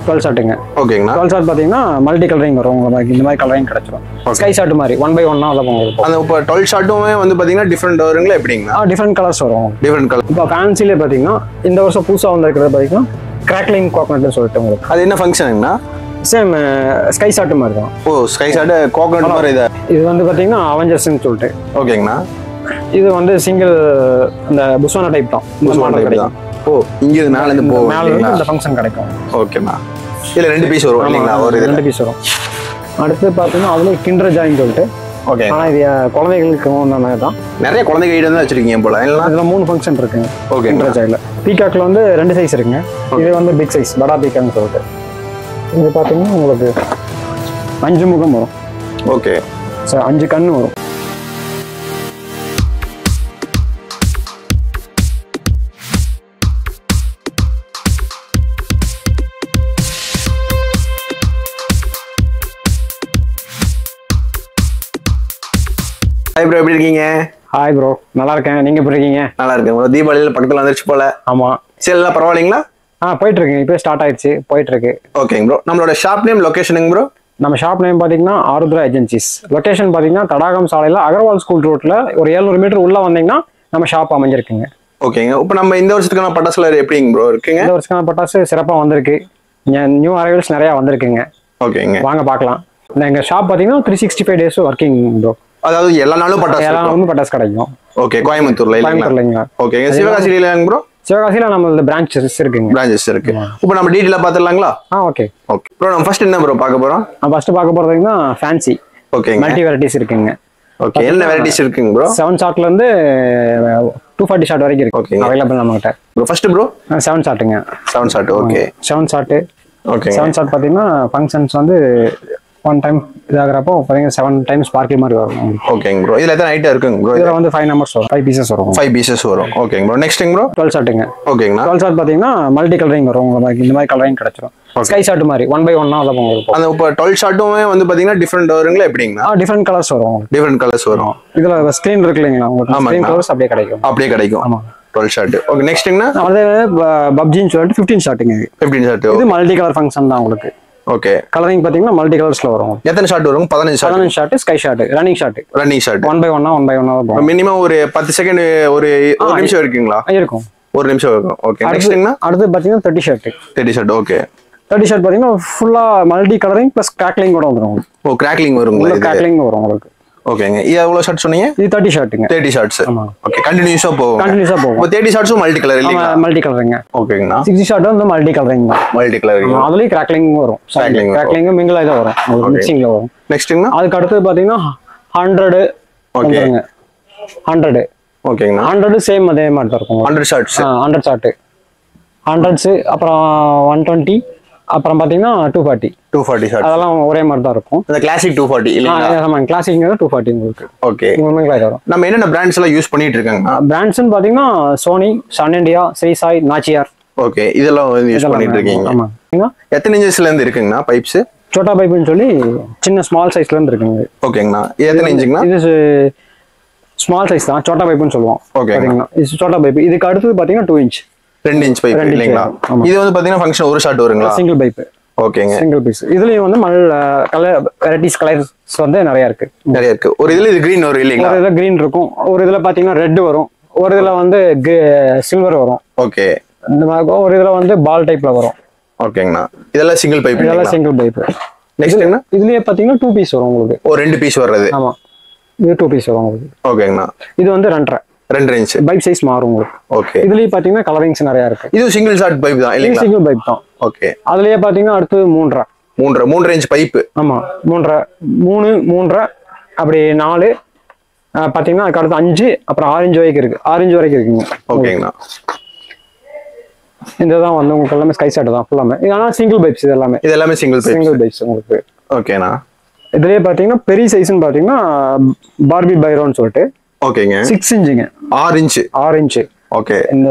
12 ஷாட்டுங்க. ஓகேங்கண்ணா. 12 ஷாட் பார்த்தீங்கன்னா மல்டி கலரிங் வரும் உங்களுக்கு, இந்த மாதிரி கலரிங் கிடைச்சிடும். ஸ்கை ஷாட் மாதிரி 1/1 தான் உங்களுக்கு. அந்த இப்போ 12 ஷாட்டுமே வந்து பார்த்தீங்கன்னா டிஃப்ரெண்ட் வருங்களா எப்படிங்கண்ணா? டிஃப்ரெண்ட் கலர்ஸ் வரும். Different colour. இப்போ ஃபேன்சிலே பார்த்தீங்கன்னா இந்த வருஷம் புதுசாக வந்துருக்கிறது பார்த்தீங்கன்னா கிராக்லிங் கோகனட்னு சொல்லிட்டு உங்களுக்கு. அது என்ன ஃபங்க்ஷனுங்கண்ணா? சேம் ஸ்கை ஷாட் மாதிரி தான். ஓ, ஸ்கை ஷாட் கோகனட் மாதிரி இது வந்து பார்த்தீங்கன்னா அவெஞ்சர்ஸ்ன்னு சொல்லிட்டு. ஓகேங்கண்ணா. இது வந்து சிங்கிள் அந்த புஸ்வானா டைப் தான். புஸ்வானா டைப் தான். ஓ, இங்க இருந்து மேல இருந்து போகும். மேல இருந்து இந்த ஃபங்க்ஷன் கிடைக்கும். ஓகேண்ணா. இதுல 2 பீஸ் வரும் இல்லீங்களா? ஒரு 2 பீஸ் வரும். அடுத்து பார்த்தீங்கன்னா அதுல கிண்டர் ஜாய்ன்னு சொல்லிட்டு. ஓகே. ஆனா இது குழந்தைகளுக்கு தான். நிறைய குழந்தை கைடு தான் வச்சிருக்கீங்க போல. இதுல 3 ஃபங்க்ஷன் இருக்குங்க. ஓகே. கிண்டர் ஜாய்ல பீகாக்ல வந்து 2 சைஸ் இருக்குங்க. இது வந்து பிக் சைஸ் படா பீகாக்னு சொல்லிட்டு. இது பார்த்தீங்கன்னா உங்களுக்கு 5 முகம் வரும். ஓகே. 5 கண்ணு வரும். ஹாய் ப்ரோ, எப்படி இருக்கீங்க? ஹாய் ப்ரோ, நல்லா இருக்கேன். நீங்க எப்படி இருக்கீங்க? நல்லா இருக்கேன் ப்ரோ. தீபாவளியில பக்கத்துல வந்துருச்சு போல. ஆமா. சேல்லாம் பரவாயில்லைங்களா? போயிட்டு இருக்கு. இப்போ ஸ்டார்ட் ஆயிடுச்சு, போயிட்டு இருக்கு. ஓகேங்க ப்ரோ. நம்மளோட ஷாப் நேம், லொகேஷனுங்க ப்ரோ? நம்ம ஷாப் நேம் பார்த்தீங்கன்னா ஆருத்ரா ஏஜென்சிஸ். லொகேஷன் பார்த்தீங்கன்னா தடாகம் சாலையில் அகர்வால் ஸ்கூல் ரோட்ல ஒரு 700 மீட்டர் உள்ள வந்தீங்கன்னா நம்ம ஷாப் அமைஞ்சிருக்குங்க. ஓகேங்க. இப்போ நம்ம இந்த வருஷத்துக்கான பட்டாசுல எப்படிங்க ப்ரோ இருக்குங்க? இந்த வருஷத்துக்கான பட்டாசு சிறப்பாக வந்திருக்கு. நியூ அரைவல்ஸ் நிறையா வந்திருக்குங்க. ஓகேங்க. வாங்க பார்க்கலாம். எங்கள் ஷாப் பார்த்தீங்கன்னா 365 டேஸ் ஒர்க்கிங் ப்ரோ. அதாவது எல்லா நாளும் பட்டாசு, எல்லா நாளும் பட்டாசு கிடைக்கும். ஓகே. கோயம்புத்தூர்ல. ஓகேங்க. சிவகாசியில ப்ரோ? சிவகாசியில நம்ம பிரான்ச்சஸ் இருக்குங்க. பிரான்ச்சஸ் இருக்கு. இப்போ நம்ம டீடைலா பாத்துறலாங்களா? ஓகே. Okay bro. நம்ம ஃபர்ஸ்ட் என்ன ப்ரோ பார்க்க போறோம்? ஃபர்ஸ்ட் பார்க்க போறதுன்னா ஃபேன்சி. ஓகேங்க. மல்டி வெரைட்டிஸ் இருக்குங்க. ஓகே. என்ன வெரைட்டிஸ் இருக்குங்க ப்ரோ? 7 ஷாட்ல இருந்து 240 ஷாட் வரைக்கும் இருக்கு. ஓகே. அவைலபிள் நம்ம கிட்ட. ப்ரோ ஃபர்ஸ்ட் ப்ரோ 7 ஷாட்டுங்க. 7 shot. Okay. 7 shot. Okay. 7 shot பாத்தீங்கன்னா ஃபங்க்ஷன்ஸ் வந்து 1 டைம் இதாகிறப்போ பாத்தீங்கன்னா 7 டைம் ஸ்பார்க்கிள் மாதிரி வரும். ஓகேங்க ப்ரோ. இதுல எத்தனை ஐட்டம் இருக்குங்க ப்ரோ? இதுல வந்து 5 நம்பர்ஸ் வரும். 5 பீசஸ் வரும். 5 பீசஸ் வரும். ஓகேங்க ப்ரோ. நெக்ஸ்ட்ங்க ப்ரோ 12 ஷாட்டுங்க. ஓகேங்கண்ணா. 12 ஷாட் பாத்தீங்கன்னா மல்டி கலரிங் வரும். உங்களுக்கு இந்த மாதிரி கலரிங் கிடைச்சிடும். ஸ்கை ஷாட் மாதிரி 1/1 தான் உங்களுக்கு. அந்த இப்போ 12 ஷாட்டுமே வந்து பாத்தீங்கன்னா டிஃபரெண்ட் வருங்களா எப்படிங்கண்ணா? டிஃபரெண்ட் கலர்ஸ் வரும். டிஃபரெண்ட் கலர்ஸ் வரும். இதுல ஸ்கிரீன் இருக்கு இல்லைங்களா? உங்களுக்கு ஸ்கிரீன் கலர்ஸ் அப்படியே கிடைக்கும். அப்படியே கிடைக்கும். ஆமா. 12 ஷாட். ஓகே. நெக்ஸ்ட்ங்கண்ணா அது பப்ஜின்னு சொல்லிட்டு 15 ஷாட்டுங்க. 15 ஷாட். இது மல்டி கலர் ஃபங்க்ஷன் தான் உங்களுக்கு. ஓகே. கலரிங் பாத்தீங்கன்னா மல்டி கலர்ஸ்ல வரும். எத்தனை ஷாட் வரும்? 15 shot. 15 shot. Sky shot, running shot. Running shot 1/1 தான். மினிமம் ஒரு 10 செகண்ட் ஒரு நிமிஷம் இருக்குங்களா? இருக்கும். ஒரு நிமிஷம் இருக்கும். ஓகே. நெக்ஸ்ட்ங்கண்ணா அடுத்து பாத்தீங்கன்னா 30 ஷாட். 30 ஷாட். ஓகே. 30 ஷாட் பாத்தீங்கன்னா ஃபுல்லா மல்டி கலரிங் பிளஸ் கிராக்லிங் கூட வந்துரும். ஓ, கிராக்லிங் வருங்களா? இது கிராக்லிங் வரும் உங்களுக்கு. ஓகேங்க. இது எவ்வளவு ஷாட் சொன்னீங்க? இது 30 ஷாட்டுங்க. 30 ஷாட்ஸ். ஆமா. ஓகே. கண்டினியூஸா போகும். கண்டினியூஸா போகும். இப்போ 30 ஷாட்ஸும் மல்டி கலர் இல்லீங்களா? மல்டி கலரிங்க. ஓகேங்கண்ணா. 60 ஷாட் வந்து மல்டி கலரிங் தான். Multi colouring. அதுலயே கிராக்லிங் வரும். கிராக்லிங் மிங்கிள் ஆயிதான் வரும். உங்களுக்கு மிக்சிங்ல வரும். நெக்ஸ்ட்ங்கண்ணா அதுக்கு அடுத்து பாத்தீங்கன்னா 100. ஓகேங்க. 100. ஓகேங்கண்ணா. 100 சேம் அதே மாதிரி தான் இருக்கும். 100 ஷாட்ஸ். 100 ஷாட். 100s அப்புறம் 120 அப்புறம் பாத்தீங்கன்னா 240 ஷாட். அதெல்லாம் ஒரே மாதிரி தான் இருக்கும். அந்த கிளாசிக் 240 இல்லீங்களா? ஆமா, கிளாசிக் 240 உங்களுக்கு. ஓகே. வரும். நம்ம என்னென்ன பிராண்ட்ஸ் எல்லாம் யூஸ் பண்ணிட்டு இருக்காங்க? பிராண்ட்ஸ்னு பாத்தீங்கன்னா Sony, Sun India, Sri Sai, Nachiyar. Okay. இதெல்லாம் வந்து யூஸ் பண்ணிட்டு இருக்கீங்க. ஆமா. எத்தனை இன்ச்சஸ்ல இருந்து இருக்குங்கண்ணா பைப்ஸ்? சோட்டா பைப்னு சொல்லி சின்ன ஸ்மால் சைஸ்ல இருந்து இருக்குங்க. ஓகேங்கண்ணா. எத்தனை இன்ச்சுங்கண்ணா? இது ஸ்மால் சைஸ் தான், சோட்டா பைப்னு சொல்லுவோம். ஓகேங்களா? இது சோட்டா பைப். இதுக்கு அடுத்து பாத்தீங்கன்னா 2 இன்ச். 2 இன்ச் பைப் இல்லீங்களா? இது வந்து பாத்தீங்கன்னா ஃபங்க்ஷன் ஒரு ஷாட் வருங்களா? Single pipe. ஓகேங்க. Single piece. இதுலயும் வந்து கலர் வெரைட்டிஸ் கலர்ஸ் வந்து நிறைய இருக்கு. நிறைய இருக்கு. ஒரு இதுல இது கிரீன் வரும் இல்லீங்களா? ஒரு இதுல கிரீன் இருக்கும். ஒரு இதுல பாத்தீங்கன்னா ரெட் வரும். ஒரு இதுல வந்து சில்வர் வரும். ஓகே. இந்த மாதிரி ஒரு இதுல வந்து பால் டைப்ல வரும். ஓகேங்கண்ணா. இதெல்லாம் சிங்கிள் பைப். இதெல்லாம் சிங்கிள் பைப். நெக்ஸ்ட்ங்கண்ணா இதுலயே பாத்தீங்கன்னா 2 பீஸ் வரும் உங்களுக்கு. ஒரு 2 பீஸ் வர்றது. ஆமா. இது 2 பீஸ் வரும் உங்களுக்கு. ஓகேங்கண்ணா. இது வந்து 2.5 இன்ச். பைப் சைஸ் மாறும் உங்களுக்கு. ஓகே. இதுலயே பாத்தீங்கன்னா கலரிங்ஸ் நிறைய இருக்கு. இது சிங்கிள் ஷாட் பைப் தான் இல்லீங்களா? சிங்கிள் பைப் தான். ஓகே. அதுலயே பாத்தீங்கன்னா அடுத்து 3 இன்ச் பைப். ஆமா, 3 அப்படி 4 பாத்தீங்கன்னா அதுக்கு அடுத்து 5 அப்புறம் 6 இன்ச் வரைக்கும் இருக்கு. 6 இன்ச் வரைக்கும் இருக்குங்க. ஓகேங்கண்ணா. இதுதான் வந்து உங்களுக்கு எல்லாமே ஸ்கை ஷாட் தான் ஃபுல்லாமே. ஆனா சிங்கிள் பைப்ஸ் இது எல்லாமே சிங்கிள் பைப்ஸ் உங்களுக்கு. ஓகேண்ணா. இதுலயே பாத்தீங்கன்னா பெரிய சைஸ்னு பாத்தீங்கன்னா பார்பி பைரோன்னு சொல்லிட்டு. ஓகேங்க. 6 இன்ச்சுங்க. 6 இன்ச். 6 இன்ச். ஓகே. இந்த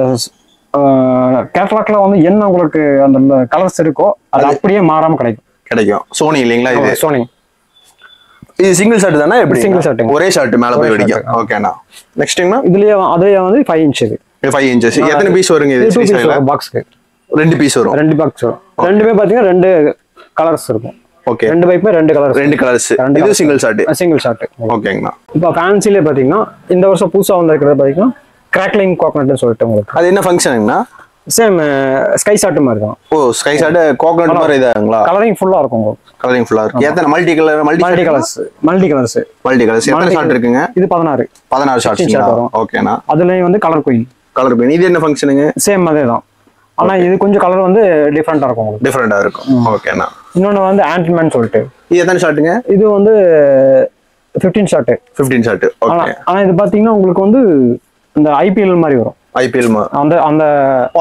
கேட்டலாக்ல வந்து என்ன உங்களுக்கு அந்த கலர்ஸ் இருக்கோ அது அப்படியே மாறாம கிடைக்கும். சோனி இல்லீங்களா? இது சோனி. இது சிங்கிள் ஷாட் தானே? எப்படி? Single shot. ஒரே ஷாட் மேல போய் வெடிக்கும். ஓகேண்ணா. நெக்ஸ்ட்ங்கண்ணா. இதுலயே அதுலயே வந்து 5 இன்ச். இது 5 இன்ச்சஸ். எத்தனை பீஸ் வருங்க இது? 2 பீஸ் பாக்ஸ்க்கு. 2 பீஸ் வரும். 2 பாக்ஸ் வரும். ரெண்டுமே பாத்தீங்கன்னா 2 கலர்ஸ் இருக்கும். ஓகே. 2 pipe 2 colours. 2 கலர்ஸ். இது சிங்கிள் ஷாட். Single shot. ஓகேங்கண்ணா. இப்போ ஃபேன்சிலே பாத்தீங்கன்னா இந்த வருஷம் புதுசா வந்திருக்கிறது பாத்தீங்கன்னா கிராக்லிங் கோகனட்னு சொல்லிட்டு உங்களுக்கு. அது என்ன ஃபங்க்ஷனுங்கண்ணா? சேம் ஸ்கை ஷாட் மாதிரி தான். ஓ ஸ்கை ஷாட் கோகனட் மாதிரி இதாங்களா? கலரிங் ஃபுல்லா இருக்கும் உங்களுக்கு. கலரிங் ஃபுல்லா இருக்கு. எத்தனை மல்டி கலர்ஸ்? Multi colours. எத்தனை ஷாட் இருக்குங்க? இது 16 ஷாட்ஸ் வரும். ஓகேண்ணா. அதுலயும் வந்து கலர் குயின். இது என்ன ஃபங்க்ஷனுங்க? சேம் அதே தான். ஆனா இது கொஞ்சம் கலர் வந்து டிஃபரெண்டா இருக்கும் உங்களுக்கு. டிஃபரெண்டா இருக்கும். ஓகேண்ணா. இன்னொன்னு வந்து ஆண்ட்மேன் சொல்லிட்டு. இது எத்தனை ஷாட்டுங்க? இது வந்து 15 ஷாட். 15 ஷாட். ஓகே. ஆனா இது பாத்தீங்கன்னா உங்களுக்கு வந்து இந்த ஐபிஎல் மாதிரி வரும். ஐபிஎல் அந்த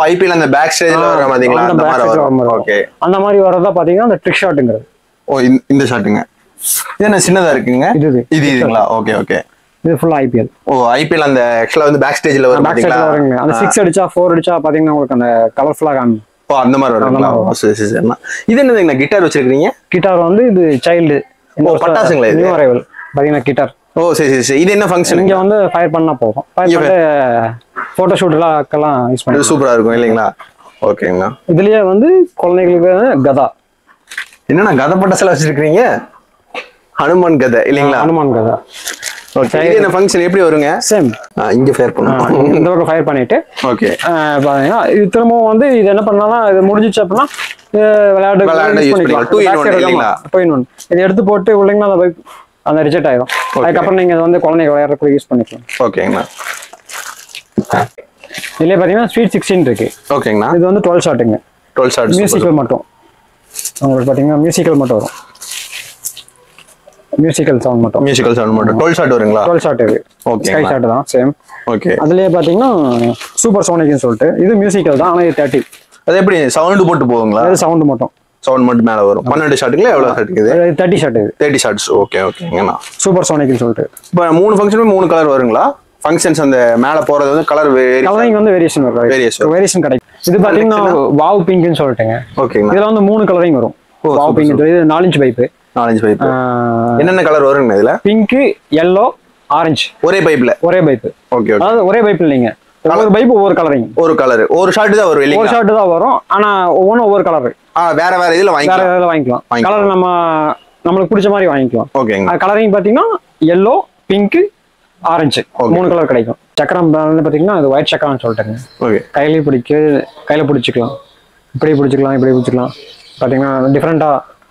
ஐபிஎல் அந்த பேக் ஸ்டேஜ்ல வர பாத்தீங்களா? அந்த மாதிரி வரும். ஓகே. அந்த மாதிரி வரதா பாத்தீங்கன்னா அந்த ட்ரிக் ஷாட்ங்கிறது. ஓ இந்த ஷாட்டுங்க. இது என்ன சின்னதா இருக்குங்க? இதுங்களா? Okay okay. இது ஃபுல்லா ஐபிஎல். ஓ ஐபிஎல் அந்த ஆக்சுவலா வந்து பேக் ஸ்டேஜ்ல வரும் பாத்தீங்களா? அந்த 6 அடிச்சா 4 அடிச்சா பாத்தீங்கன்னா உங்களுக்கு அந்த கலர்ஃபுல்லா காணும். ஓ அந்த மாதிரி வருங்களா? சரி சரிண்ணா. இது என்னதுங்க? கிட்டார் வச்சிருக்கீங்க? கிட்டார் வந்து இது சைல்டு. ஓ பட்டாசுங்களா? இது நியூ அரைவல் பாத்தீங்கன்னா கிட்டார். ஓ சரி சரி சரி. இது என்ன ஃபங்க்ஷன்? இங்க வந்து ஃபயர் பண்ணா போதும். ஃபயர் பண்ணி போட்டோ ஷூட்லாம் யூஸ் பண்ணி சூப்பரா இருக்கும் இல்லீங்களா? ஓகேங்கண்ணா. இதுலயே வந்து குழந்தைகளுக்கு கதா. என்னன்னா கதை பட்டாசுல வச்சிருக்கீங்க? ஹனுமான் கதை இல்லீங்களா? ஹனுமான் கதா. ஓகே. இது என்ன ஃபங்க்ஷன் எப்படி வருங்க? சேம் இங்க ஃபயர் பண்ணுவோம். இந்த பக்கம் ஃபயர் பண்ணிட்டு ஓகே பாத்தீங்கன்னா இது திரும்பவும் வந்து இது என்ன பண்ணாலும் இது முடிஞ்சிச்சு அப்படின்னா விளையாட்டு யூஸ் பண்ணிக்கலாம். 2 in 1. இது எடுத்து போட்டு உள்ளீங்கன்னா அந்த பைப் அந்த ரிஜெக்ட் ஆயிடும். அதுக்கப்புறம் நீங்க வந்து குழந்தைங்க விளையாடுறதுக்கு யூஸ் பண்ணிக்கலாம். ஓகேங்கண்ணா. இதுல பாத்தீங்கன்னா ஸ்வீட் 16 இருக்கு. ஓகேங்கண்ணா. இது வந்து 12 ஷாட்டுங்க. 12 ஷாட்ஸ். மியூசிக்கல் மட்டும் உங்களுக்கு பாத்தீங்கன்னா மியூசிக்கல் மட்டும் வரும். மியூசிக்கல் சவுண்ட் மட்டும் 12 ஷாட் வருங்களா? 12 ஷாட் இது. ஓகே. ஸ்கை ஷாட் தான் சேம். ஓகே. அதுலயே பாத்தீங்கன்னா சூப்பர் சோனிக்னு சொல்லிட்டு இது மியூசிக்கல் தான். ஆனா இது 30. அது எப்படி சவுண்ட் போட்டு போகுங்களா? அது சவுண்ட் மட்டும் மேல வரும். 12 ஷாட்டுங்களா? எவ்வளவு ஷாட் இருக்குது? 30 ஷாட் இது. 30 ஷாட்ஸ். ஓகே ஓகேங்கண்ணா. சூப்பர் சோனிக்னு சொல்லிட்டு இப்போ 3 ஃபங்க்ஷனுமே 3 கலர் வருங்களா? ஃபங்க்ஷன்ஸ் அந்த மேல போறது வந்து கலர் கலரிங் வந்து வேரியேஷன் வரும். வேரியேஷன் கிடைக்கும். இது பாத்தீங்கன்னா வாவ் பிங்க்னு சொல்லிட்டுங்க. ஓகேங்க. இதுல வந்து 3 கலரிங் வரும். Wow pink. இது 4 இன்ச் பைப். 4 inch pipe. என்னென்ன கலர் வருங்க இதுல? Pink, yellow, orange. ஒரே பைப்ல? ஒரே பைப். Okay okay. அதாவது ஒரே பைப் இல்லைங்க. ஒவ்வொரு பைப் ஒவ்வொரு கலரிங். ஒரு கலர் ஒரு ஷாட் தான் வரும் இல்லையா? ஒரு ஷாட் தான் வரும். ஆனா ஒவ்வொன்றும் ஒவ்வொரு கலர். வேற வேற இதுல வாங்கிக்கலாம். வேற வாங்கிக்கலாம். கலர் நம்மளுக்கு பிடிச்ச மாதிரி வாங்கிக்கலாம். ஓகேங்க. கலரிங் பாத்தீங்கன்னா yellow, பிங்க், ஆரஞ்சு 3 கலர் கிடைக்கும். சக்கரம் வந்து பாத்தீங்கன்னா அது ஒயிட் சக்கரம்னு சொல்லிட்டேங்க. ஓகே. கையில பிடிச்சிக்கலாம். இப்படி பிடிச்சிக்கலாம். பாத்தீங்கன்னா டிஃபரெண்டா.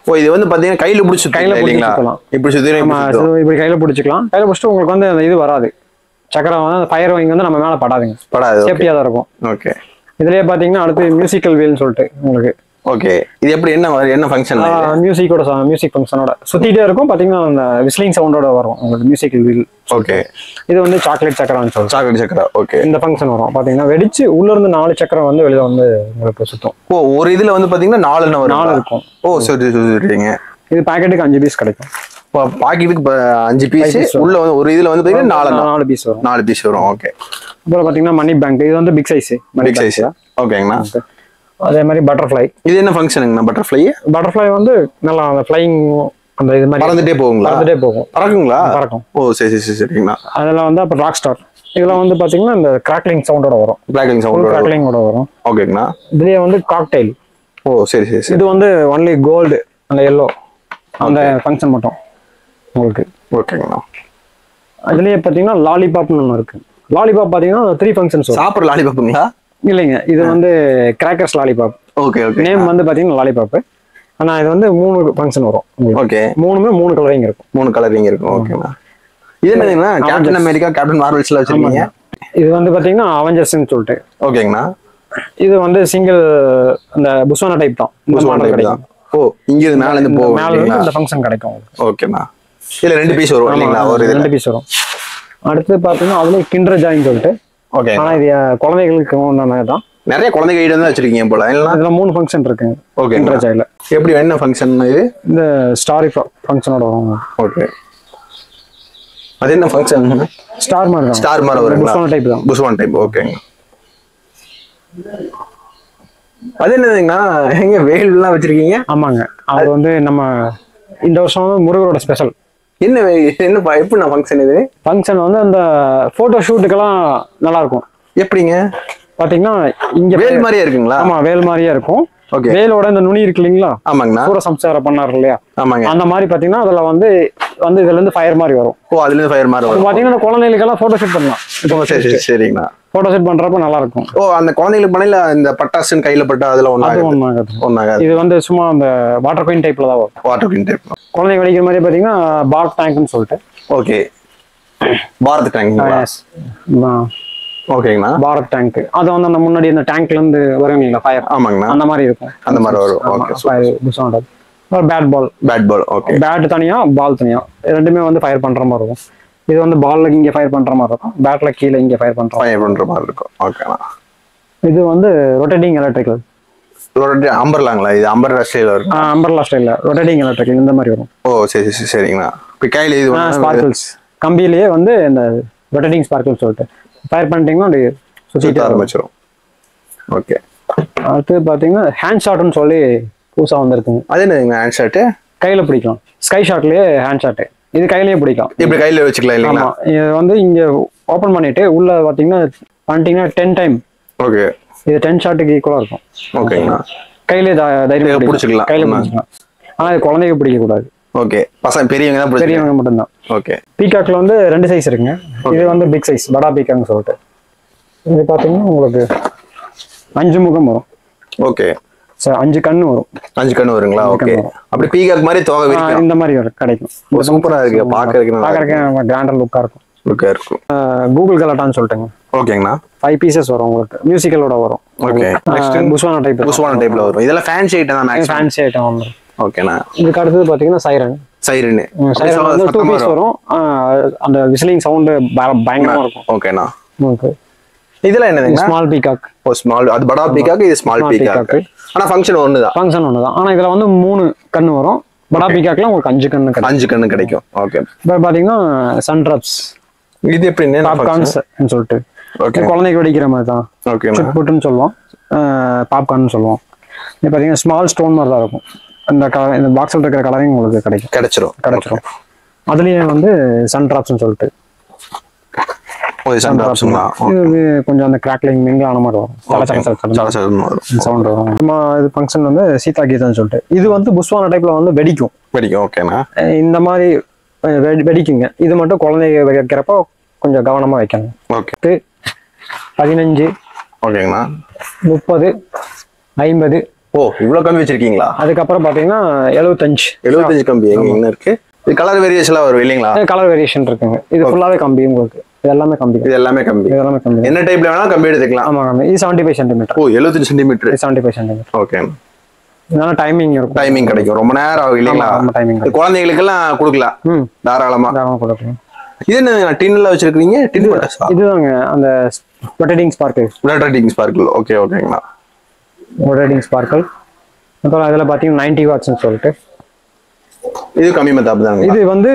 ஓ இது வந்து பாத்தீங்கன்னா கையில பிடிச்சிக்கலாம். இப்படி இப்படி கையில பிடிச்சிக்கலாம். கையில பிடிச்சிட்டு உங்களுக்கு வந்து அந்த இது வராது. சக்கரம் வந்து அந்த ஃபயர் வாங்கி வந்து நம்ம மேல படாதுங்க. சேஃப்டியா தான் இருக்கும். ஓகே. இதுலயே பாத்தீங்கன்னா அடுத்து மியூசிக்கல் வீல்னு சொல்லிட்டு உங்களுக்கு. ஓகே. இது எப்படி என்ன ஃபங்க்ஷன்? மியூசிக் ஃபங்க்ஷனோட சுத்திட்டே இருக்கும். பாத்தீங்கன்னா அந்த விஸ்லிங் சவுண்டோட வரும் உங்களுக்கு மியூசிக்கல் வீல். ஓகே. இது வந்து சாக்லேட் சக்கரம்னு சொல்லுவோம். சாக்லேட் சக்கரம். ஓகே. இந்த ஃபங்க்ஷன் வரும். பாத்தீங்கன்னா வெடிச்சு உள்ள இருந்து 4 சக்கரம் வந்து வெளியில வந்து உங்களுக்கு சுத்தும். ஓ ஒரு இதுல வந்து பாத்தீங்கன்னா 4 இருக்கும். ஓ சரி சரிங்க. இது பாக்கெட்டுக்கு 5 பீஸ் கிடைக்கும். பாக்கெட்டுக்கு 5 பீஸ். உள்ள வந்து ஒரு இதுல வந்து பாத்தீங்கன்னா 4 பீஸ் வரும். 4 பீஸ் வரும். ஓகே. அப்புறம் பாத்தீங்கன்னா மணி பேங்க். இது வந்து பிக் சைஸ். Big size. ஓகேங்கண்ணா. அதே மாதிரி பட்டர்ஃப்ளை. இது என்ன ஃபங்க்ஷனுங்கண்ணா? பட்டர்ஃப்ளை வந்து நல்லா அந்த ஃப்ளைங் அந்த இது மாதிரி பறந்துட்டே போகுங்களா? பறக்குங்களா? பறக்கும். ஓ சரி சரிங்கண்ணா. அதெல்லாம் வந்து அப்புறம் ராக் ஸ்டார். இதெல்லாம் வந்து பாத்தீங்கன்னா இந்த கிராக்லிங் சவுண்டோட வரும். கிராக்லிங்கோட வரும். ஓகேங்கண்ணா. இதுலயே வந்து காக்டெயில். ஓ சரி சரி. இது வந்து ஒன்லி கோல்டு அந்த yellow அந்த ஃபங்க்ஷன் மட்டும் உங்களுக்கு. ஓகேங்கண்ணா. அதுலயே பாத்தீங்கன்னா லாலிபாப்னு ஒன்று இருக்கு. லாலிபாப் பாத்தீங்கன்னா 3 ஃபங்க்ஷன்ஸ். சாப்பிட்ற லாலிபாப்புங்களா? இல்லைங்க, இது வந்து crackers lollipop. Okay okay. Name வந்து பாத்தீங்கன்னா லாலிபாப். ஆனா இது வந்து 3 ஃபங்க்ஷன் வரும். ஓகே. 3 கலரிங் இருக்கும். 3 கலரிங் இருக்கும். ஓகேண்ணா. இது என்னதுன்னா கேப்டன் அமெரிக்கா, கேப்டன் மார்வெல்ஸ்ல வச்சிருக்கீங்க. இது வந்து பாத்தீங்கன்னா அவெஞ்சர்ஸ்னு சொல்லிட்டு. ஓகேங்கண்ணா. இது வந்து சிங்கிள் அந்த புஸ்வானா டைப் தான். புஸ்வானா டைப் தான். ஓ இங்க இருந்து மேல இருந்து போகும். மேல இருந்து இந்த ஃபங்க்ஷன் கிடைக்கும். ஓகேண்ணா. இதுல 2 பீஸ் வரும் இல்லீங்களா? ஒரு 2 பீஸ் வரும். அடுத்து பாத்தீங்கன்னா அதுல கிண்டர் ஜாய்னு சொல்லிட்டு. ஓகே. ஆனா இது குழந்தைகளுக்கு ஒண்ணானதான். நிறைய குழந்தைங்க ஐட்டம் தான் வச்சிருக்கீங்க போல. இதுல 3 ஃபங்க்ஷன் இருக்கு. ஓகே. கிண்டர் ஜாய்ல எப்படி என்ன ஃபங்க்ஷன் இது? இந்த ஸ்டாரி ஃபங்க்ஷனோட வரும். ஓகே. அது என்ன ஃபங்க்ஷன்? ஸ்டார் மாதிரி தான். ஸ்டார் மாதிரி வருங்களா? புஸ்வானா டைப் தான். புஸ்வானா டைப். ஓகேங்க. அது என்னதுங்கண்ணா? எங்க வேல்லாம் வச்சிருக்கீங்க? ஆமாங்க. அது வந்து நம்ம இந்த வருஷம் வந்து முருகரோட ஸ்பெஷல். என்ன எப்படி ஃபங்க்ஷன் இது? ஃபங்க்ஷன் வந்து அந்த போட்டோ ஷூட்டுக்கெல்லாம் நல்லா இருக்கும். எப்படிங்க? பாத்தீங்கன்னா இங்க வேல் மாதிரியே இருக்குங்களா? ஆமா வேல் மாதிரியே இருக்கும். ஓகே. வேலோட இந்த நுனி இருக்கு இல்லைங்களா? ஆமாங்கண்ணா. சூரசம்சாரம் பண்ணாரு இல்லையா? ஆமாங்க. அந்த மாதிரி பாத்தீங்கன்னா அதுல வந்து இதுல இருந்து ஃபயர் மாதிரி வரும். ஓ, அதுல இருந்து ஃபயர் மாதிரி வரும். பாத்தீங்கன்னா குழந்தைகளுக்கெல்லாம் போட்டோ ஷூட் பண்ணலாம். சரி சரிங்கண்ணா. போட்டோ ஷூட் பண்றப்ப நல்லா இருக்கும். ஓ, அந்த குழந்தைகளுக்கு பண்ணல இந்த பட்டாசுன்னு கையில பட்டா அதுல ஒண்ணாகாது. இது வந்து சும்மா அந்த வாட்டர் குயின் டைப்ல தான் வரும். Water queen type. குழந்தைங்க வெடிக்கிற மாதிரி பாத்தீங்கன்னா பாரத் டேங்க்னு சொல்லிட்டு. ஓகே. பாரத் டேங்க். ஓகேங்கண்ணா. பாரத் டேங்க் அது வந்து அந்த முன்னாடி இந்த டேங்க்ல இருந்து வரும் இல்லைங்களா ஃபயர். ஆமாங்கண்ணா. அந்த மாதிரி இருக்கும். அந்த மாதிரி வரும். Okay. Bat ball. Bat ball. Okay. Bad தனியா பால் தனியா ரெண்டுமே வந்து ஃபயர் பண்ற மாதிரி இருக்கும். இது வந்து பால்ல இங்க ஃபயர் பண்ற மாதிரி இருக்கும். பேட்ல கீழே இங்க ஃபயர் பண்ற மாதிரி இருக்கும். ஓகேண்ணா. இது வந்து ரொட்டேட்டிங் எலக்ட்ரிக்கல். அம்பர்லாங்களா? இது அம்பர்லா ஸ்டைல்ல வரும். அம்பர்லா ஸ்டைல்ல ரொட்டேட்டிங் எலக்ட்ரிக்கல் இந்த மாதிரி வரும். ஓ சரி சரிங்கண்ணா. இப்போ கையில இது ஸ்பார்க்கிள்ஸ் கம்பியிலேயே வந்து இந்த ரொட்டேட்டிங் ஸ்பார்க்கிள்ஸ் சொல்லிட்டு ஃபயர் பண்ணிட்டீங்கன்னா அது சுத்திட்டு ஆரம்பிச்சிடும். ஓகே. அடுத்து பாத்தீங்கன்னா ஹேண்ட் ஷாட்னு சொல்லி புதுசா வந்திருக்குங்க. அது என்னதுங்க ஹேண்ட் ஷாட்? கையில பிடிக்கும். ஸ்கை ஷாட்லயே ஹேண்ட் ஷாட். இது கையிலேயே பிடிக்கும். இப்படி கையில வச்சுக்கலாம் இல்லைங்களா? இது வந்து இங்க ஓபன் பண்ணிட்டு உள்ள பாத்தீங்கன்னா பண்ணிட்டீங்கன்னா 10 டைம். ஓகே. இது 10 ஷாட்டுக்கு ஈக்குவலா இருக்கும். ஓகேங்கண்ணா. கையிலேயே தைரியம் பிடிச்சிக்கலாம். கையில பிடிச்சிக்கலாம். ஆனா இது குழந்தைங்க பிடிக்க கூடாது. ஓகே. பசங்க பெரியவங்க தான் பிடிக்கும். பெரியவங்க மட்டும்தான். ஓகே. பீகாக்ல வந்து 2 சைஸ் இருக்குங்க. இது வந்து பிக் சைஸ் படா பீகாக்னு சொல்லிட்டு. இது பாத்தீங்கன்னா உங்களுக்கு 5 முகம் வரும். ஓகே. 5 கண்ணு வரும். 5 கண்ணு வருங்களா? ஓகே. அப்படி பீகாக் மாதிரி தோகை விரிக்கும். இந்த மாதிரி கிடைக்கும். சூப்பரா இருக்கு. பாக்குறதுக்கு கிராண்டர் லுக்கா இருக்கும். கூகுள் கலாட்டான்னு சொல்லிட்டுங்க. ஓகேங்கண்ணா. 5 பீசஸ் வரும் உங்களுக்கு. மியூசிக்கலோட வரும். ஓகே. நெக்ஸ்ட் புஸ்வானா டைப்ல வரும். இதெல்லாம் ஃபேன்சி ஐட்டம் தான். மேக்ஸிமம் ஃபேன்சி ஐட்டம் வந்து. ஓகேண்ணா. இதுக்கு அடுத்து பாத்தீங்கன்னா சைரன் வந்து 2 பீஸ் வரும். அந்த விசிலிங் சவுண்ட் பயங்கரமா இருக்கும். ஓகேண்ணா. ஓகே. இதெல்லாம் என்னதுங்க? Small peacock. Oh small. அது படா பீகாக், இது ஸ்மால் பீகாக். ஆனா ஃபங்க்ஷன் ஒண்ணுதான். ஆனா இதுல வந்து 3 கண்ணு வரும். படா பீகாக்ல உங்களுக்கு 5 கண்ணு கிடைக்கும். 5 கண்ணு கிடைக்கும். ஓகே. இப்போ பாத்தீங்கன்னா சன்ட்ராப்ஸ். இது எப்படின்னு பாப்கார்ன்ஸ் சொல்லிட்டு. ஓகே. குழந்தைக்கு வெடிக்கிற மாதிரி தான். ஓகே. சுட்புட்னு சொல்லுவோம். பாப்கார்ன் சொல்லுவோம். இது பாத்தீங்கன்னா ஸ்மால் ஸ்டோன் மாதிரி தான் இருக்கும். இந்த பாக்ஸ்ல இருக்கிற கலரிங் உங்களுக்கு கிடைச்சிரும். அதுலயே வந்து சன்ட்ராப்ஸ்னு சொல்லிட்டு. இது கொஞ்சம் அந்த கிராக்லிங் மிங்கிள் ஆன மாதிரி வரும். சவுண்ட் வரும். இது ஃபங்க்ஷன் வந்து சீதா கீதான்னு சொல்லிட்டு. இது வந்து புஸ்வானா டைப்ல வந்து வெடிக்கும். ஓகேண்ணா. இந்த மாதிரி வெடிக்குங்க. இது மட்டும் குழந்தைங்க வைக்கிறப்ப கொஞ்சம் கவனமா வைக்கணும். ஓகே. 15. ஓகேங்கண்ணா. 30, 50. ஓ இவ்வளவு கம்பி வச்சிருக்கீங்களா? அதுக்கப்புறம் பாத்தீங்கன்னா 75 கம்பி எங்க இருக்கு. இது கலர் வேரியேஷன்ல வரும் இல்லீங்களா? கலர் வேரியேஷன் இருக்குங்க. இது ஃபுல்லாவே கம்பி உங்களுக்கு. இது எல்லாமே கம்பி. என்ன டைப்ல வேணா கம்பி எடுத்துக்கலாம். ஆமா கம்பி. இது 75 சென்டிமீட்டர். ஓ 75 சென்டிமீட்டர். 75 சென்டிமீட்டர். ஓகே. இதனால டைமிங் இருக்கும். டைமிங் கிடைக்கும். ரொம்ப நேரம் ஆகும் இல்லீங்களா? குழந்தைகளுக்கு எல்லாம் கொடுக்கலாம். தாராளமா கொடுக்கலாம். இது என்ன டின்ல வச்சிருக்கீங்க? டின் பட்டாசா? இதுதாங்க அந்த ரொட்டேட்டிங் ஸ்பார்க்கிள். ஓகே ஓகேங்களா. Rotating sparkle. அப்புறம் அதுல பாத்தீங்கன்னா 90 வாட்ஸ்னு சொல்லிட்டு. இது கம்மி மெத்தாப் தாங்க. இது வந்து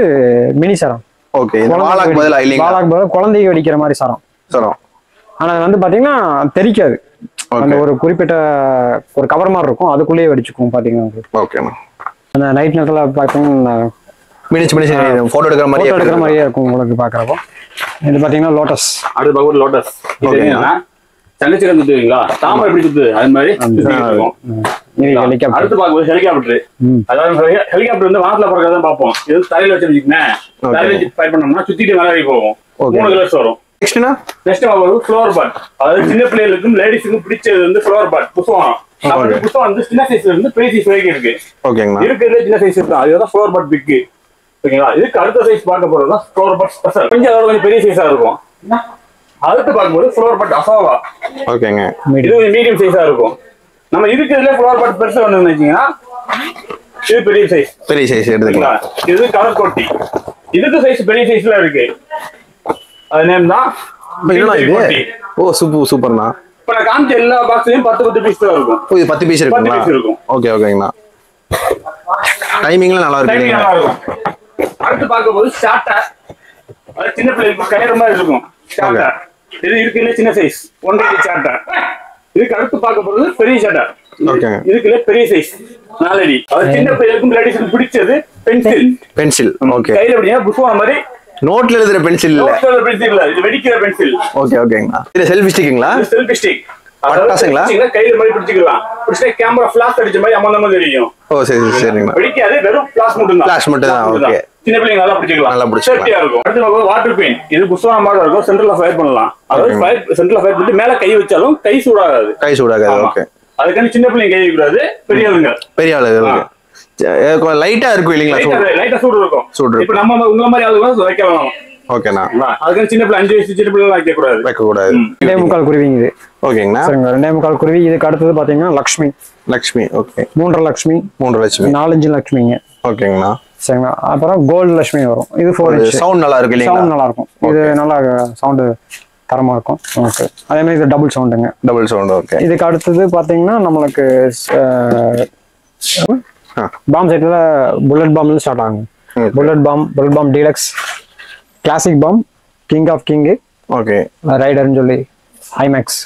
மினி சரம். ஓகே. இந்த வாளாக்கு பதிலா இல்லீங்களா? வாளாக்கு பதிலா குழந்தைக்கு வெடிக்கிற மாதிரி சரம். ஆனா அது வந்து பாத்தீங்கன்னா தெரிக்காது. அந்த ஒரு குறிப்பிட்ட ஒரு கவர் மாதிரி இருக்கும். அதுக்குள்ளேயே வெடிச்சுக்கும் பாத்தீங்கன்னா. ஓகேண்ணா. அந்த நைட் நேரத்துல பாத்தீங்கன்னா மினிச்சு போட்டோ எடுக்கிற மாதிரியே இருக்கும் உங்களுக்கு பாக்குறப்போ. இது பாத்தீங்கன்னா லோட்டஸ். அடுத்து பாக்க லோட்டஸ். தங்கச்சி கந்துங்களா? தாமரை எப்படி குத்து அது மாதிரி. அடுத்து பாக்கும்போது ஹெலிகாப்டர். அதாவது ஹெலிகாப்டர் வந்து வானத்துல பறக்கிறதான் பார்ப்போம். இது தலையில வச்சிருக்கீங்கன்னா தலையில வச்சு ஃபயர் பண்ணோம்னா சுத்திட்டு மேலே போகும். 3 கலர்ஸ் வரும். Next flower but. அதாவது சின்ன பிள்ளைகளுக்கும் லேடிஸுக்கும் பிடிச்சது வந்து ஃப்ளவர் பட். புஷ்பம். புஷ்பம் வந்து சின்ன சைஸ்ல இருந்து பெரிய சைஸ் வரைக்கும் இருக்கு. இருக்கிறதுல சின்ன சைஸ் இருக்கு. அதுதான் ஃப்ளவர் பட் பிக். ஓகேங்களா. இதுக்கு அடுத்த சைஸ் பார்க்க போறதுதான் ஃப்ளவர் பட் ஸ்பெஷல். கொஞ்சம் அதோட கொஞ்சம் பெரிய சைஸா இருக்கும். அடுத்து பார்க்கும்போது ஃப்ளவர் பட் அசோவா. ஓகேங்க. இது மீடியம் சைஸா இருக்கும். நம்ம இருக்கிறதுல ஃப்ளவர் பட் பெருசா வந்து வச்சீங்கன்னா இது பெரிய சைஸ் எடுத்துக்கலாம். இது கலர் கோட்டி. இதுக்கு சைஸ் பெரிய சைஸ்ல இருக்கு. அது நேம் தான். ஓ சூப்பர்ண்ணா. இப்ப நான் காமிச்ச எல்லா பாக்ஸ்லயும் 10 பீஸ் தான் இருக்கும். இது 10 பீஸ் இருக்கும். ஓகே ஓகேங்கண்ணா. டைமிங்ல நல்லா இருக்கும். அடுத்து பார்க்கும்போது ஸ்டார்டர். அது சின்ன பிள்ளைகளுக்கு கயிறு மாதிரி இருக்கும். ஸ்டார்டர். இது இருக்குல்ல சின்ன சைஸ் 180 ஸ்டார்டர். இதுக்கு அடுத்து பார்க்க போறது பெரிய ஸ்டார்டர். இதுக்குள்ள பெரிய சைஸ் 4 அடி. அது சின்ன பிள்ளைகளுக்கும் லேடிஸ்க்கும் பிடிச்சது பென்சில். ஓகே. கையில அப்படியே புஷ்பம் மாதிரி நோட்ல எழுதுற பென்சில் இல்ல. நோட்ல எழுதுற பென்சில் இல்ல, இது வெடிக்கிற பென்சில். ஓகே ஓகேங்கண்ணா. இது செல்ஃபி ஸ்டிக்குங்களா? Selfie stick. பட்டாசுங்களா? கையில மாதிரி பிடிச்சிக்கலாம். பிடிச்சா கேமரா ஃபிளாஷ் அடிச்ச மாதிரி அமந்த மாதிரி தெரியும். ஓ சரி சரிங்கண்ணா. வெடிக்காது, வெறும் ஃபிளாஷ் மட்டும் தான். ஃபிளாஷ் மட்டும் தான். ஓகே. சின்ன பிள்ளைங்க நல்லா பிடிச்சிக்கலாம். நல்லா பிடிச்சிக்கலாம். சேஃப்டியா இருக்கும். அடுத்து வாட்டர் பெயின். இது புஷ்வானா மாதிரி இருக்கும். சென்டர்ல ஃபயர் பண்ணலாம். அதாவது ஃபயர் சென்டர்ல ஃபயர் பண்ணி மேல கை வச்சாலும் கை சூடாகாது. கை சூடாகாது. ஓகே. அதுக்கான சின்ன பிள்ளைங்க கை வைக்க கூடாது, பெரியவங்க. பெரிய ஆளு. லைட்டா இருக்கும் இல்லீங்களா? லைட்டா சூடு இருக்கும். சூடு. இப்போ நம்ம உங்கள மாதிரி ஆளுங்க வைக்கலாம். ஓகேண்ணா. அதுக்கு சின்ன பிள்ளை 5 வயசு சின்ன பிள்ளை வைக்க கூடாது. வைக்க கூடாது. 2.25 குருவிங்க இது. ஓகேங்கண்ணா. சரிங்க 2.25 குருவி. இதுக்கு அடுத்தது பாத்தீங்கன்னா லக்ஷ்மி. லக்ஷ்மி. ஓகே. 3.5 லக்ஷ்மி. 3 லட்சுமி. 4-5 லக்ஷ்மிங்க. ஓகேங்கண்ணா. சரிங்களா. அப்புறம் கோல்டு லட்சுமி வரும். இது 4 இன்ச். சவுண்ட் நல்லா இருக்கு இல்லீங்களா? சவுண்ட் நல்லா இருக்கும். இது நல்லா சவுண்ட் தரமா இருக்கும். ஓகே. அதே மாதிரி இது டபுள் சவுண்டுங்க. Double sound. ஓகே. இதுக்கு அடுத்தது பாத்தீங்கன்னா நம்மளுக்கு பாம் செட்ல புல்லட் பாம்ல ஸ்டார்ட் ஆகும். Bullet bomb deluxe, classic bomb, king of king, okay, ரைடர்னு சொல்லி, ஐமேக்ஸ்